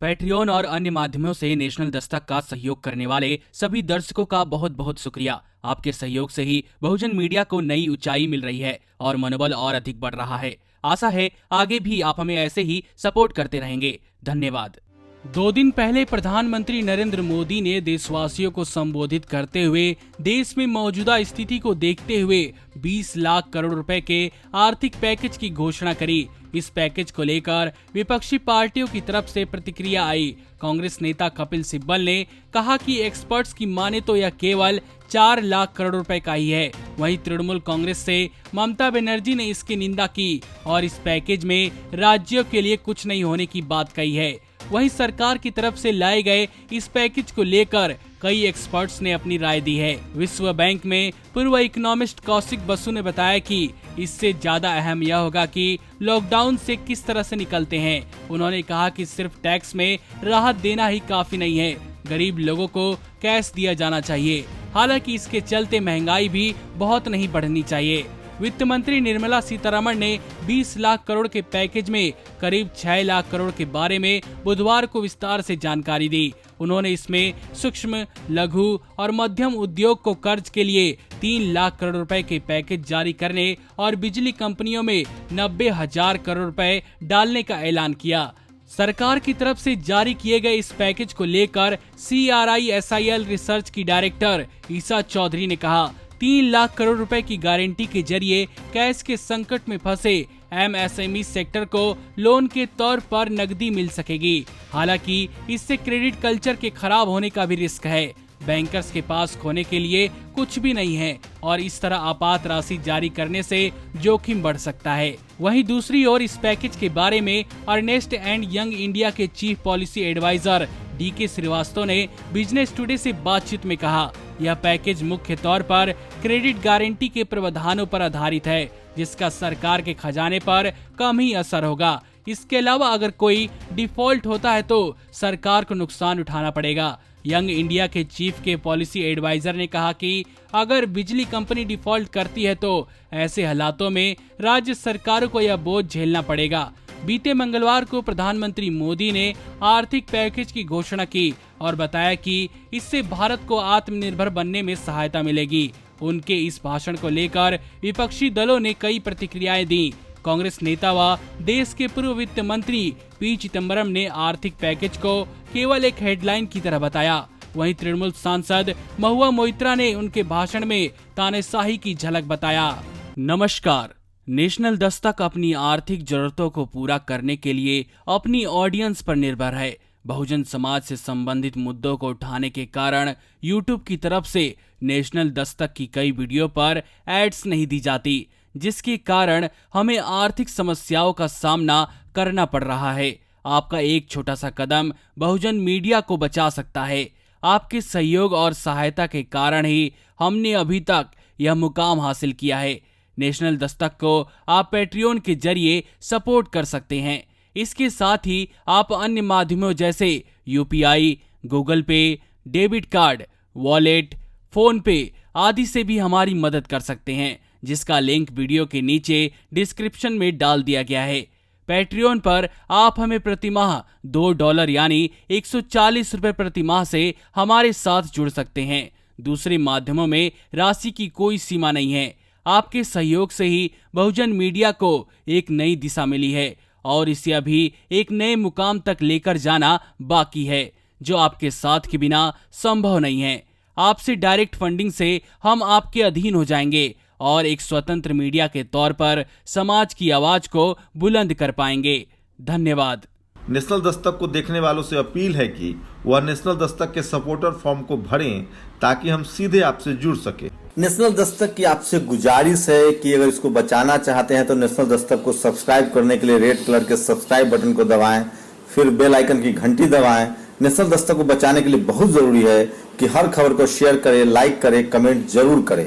Patreon और अन्य माध्यमों से नेशनल दस्तक का सहयोग करने वाले सभी दर्शकों का बहुत बहुत शुक्रिया। आपके सहयोग से ही बहुजन मीडिया को नई ऊंचाई मिल रही है और मनोबल और अधिक बढ़ रहा है। आशा है आगे भी आप हमें ऐसे ही सपोर्ट करते रहेंगे। धन्यवाद। 2 दिन पहले प्रधानमंत्री नरेंद्र मोदी ने देशवासियों को संबोधित करते हुए देश में मौजूदा स्थिति को देखते हुए 20 लाख करोड़ रुपए के आर्थिक पैकेज की घोषणा करी। इस पैकेज को लेकर विपक्षी पार्टियों की तरफ से प्रतिक्रिया आई। कांग्रेस नेता कपिल सिब्बल ने कहा कि एक्सपर्ट्स की माने तो यह केवल 4 लाख करोड़ रुपए का ही है। वहीं तृणमूल कांग्रेस से ममता बनर्जी ने इसकी निंदा की और इस पैकेज में राज्यों के लिए कुछ नहीं होने की बात कही है। वहीं सरकार की तरफ से लाए गए इस पैकेज को लेकर कई एक्सपर्ट्स ने अपनी राय दी है। विश्व बैंक में पूर्व इकोनॉमिस्ट कौशिक बसु ने बताया कि इससे ज्यादा अहम यह होगा कि लॉकडाउन से किस तरह से निकलते हैं। उन्होंने कहा कि सिर्फ टैक्स में राहत देना ही काफी नहीं है, गरीब लोगों को कैश दिया जाना चाहिए। हालांकि इसके चलते महंगाई भी बहुत नहीं बढ़नी चाहिए। वित्त मंत्री निर्मला सीतारमण ने 20 लाख करोड़ के पैकेज में करीब 6 लाख करोड़ के बारे में बुधवार को विस्तार से जानकारी दी। उन्होंने इसमें सूक्ष्म, लघु और मध्यम उद्योग को कर्ज के लिए 3 लाख करोड़ रुपए के पैकेज जारी करने और बिजली कंपनियों में 90,000 करोड़ रुपए डालने का ऐलान किया। सरकार की तरफ से जारी किए गए इस पैकेज को लेकर CRISIL रिसर्च की डायरेक्टर ईसा चौधरी ने कहा, 3 लाख करोड़ रुपए की गारंटी के जरिए कैश के संकट में फंसे MSME सेक्टर को लोन के तौर पर नकदी मिल सकेगी। हालांकि इससे क्रेडिट कल्चर के खराब होने का भी रिस्क है। बैंकर्स के पास खोने के लिए कुछ भी नहीं है और इस तरह आपात राशि जारी करने से जोखिम बढ़ सकता है। वहीं दूसरी ओर इस पैकेज के बारे में अर्नेस्ट एंड यंग इंडिया के chief policy adviser DK Shrivastava ने बिजनेस टुडे से बातचीत में कहा, यह पैकेज मुख्य तौर पर क्रेडिट गारंटी के प्रावधानों पर आधारित है, जिसका सरकार के खजाने पर कम ही असर होगा। इसके अलावा अगर कोई डिफॉल्ट होता है तो सरकार को नुकसान उठाना पड़ेगा। यंग इंडिया के चीफ के पॉलिसी एडवाइजर ने कहा कि अगर बिजली कंपनी डिफॉल्ट करती है तो ऐसे हालातों में राज्य सरकारों को यह बोझ झेलना पड़ेगा। बीते मंगलवार को प्रधानमंत्री मोदी ने आर्थिक पैकेज की घोषणा की और बताया कि इससे भारत को आत्मनिर्भर बनने में सहायता मिलेगी। उनके इस भाषण को लेकर विपक्षी दलों ने कई प्रतिक्रियाएं दी। कांग्रेस नेता व देश के पूर्व वित्त मंत्री P चिदंबरम ने आर्थिक पैकेज को केवल एक हेडलाइन की तरह बताया। वहीं तृणमूल सांसद महुआ मोइत्रा ने उनके भाषण में तानाशाही की झलक बताया। नमस्कार। नेशनल दस्तक अपनी आर्थिक जरूरतों को पूरा करने के लिए अपनी ऑडियंस पर निर्भर है। बहुजन समाज से संबंधित मुद्दों को उठाने के कारण YouTube की तरफ से नेशनल दस्तक की कई वीडियो पर एड्स नहीं दी जाती, जिसके कारण हमें आर्थिक समस्याओं का सामना करना पड़ रहा है। आपका एक छोटा सा कदम बहुजन मीडिया को बचा सकता है। आपके सहयोग और सहायता के कारण ही हमने अभी तक यह मुकाम हासिल किया है। नेशनल दस्तक को आप पैट्रियन के जरिए सपोर्ट कर सकते हैं। इसके साथ ही आप अन्य माध्यमों जैसे UPI, गूगल पे, डेबिट कार्ड, वॉलेट, फोन पे आदि से भी हमारी मदद कर सकते हैं, जिसका लिंक वीडियो के नीचे डिस्क्रिप्शन में डाल दिया गया है। पैट्रियन पर आप हमें प्रतिमाह $2 यानी 140 रुपए प्रतिमाह से हमारे साथ जुड़ सकते हैं। दूसरे माध्यमों में राशि की कोई सीमा नहीं है। आपके सहयोग से ही बहुजन मीडिया को एक नई दिशा मिली है और इसे अभी एक नए मुकाम तक लेकर जाना बाकी है, जो आपके साथ के बिना संभव नहीं है। आपसे डायरेक्ट फंडिंग से हम आपके अधीन हो जाएंगे और एक स्वतंत्र मीडिया के तौर पर समाज की आवाज को बुलंद कर पाएंगे। धन्यवाद। नेशनल दस्तक को देखने वालों से अपील है कि वह नेशनल दस्तक के सपोर्टर फॉर्म को भरें ताकि हम सीधे आपसे जुड़ सके। नेशनल दस्तक की आपसे गुजारिश है कि अगर इसको बचाना चाहते हैं तो नेशनल दस्तक को सब्सक्राइब करने के लिए रेड कलर के सब्सक्राइब बटन को दबाएं, फिर बेल आइकन की घंटी दबाएं। नेशनल दस्तक को बचाने के लिए बहुत जरूरी है कि हर खबर को शेयर करें, लाइक करें, कमेंट जरूर करें।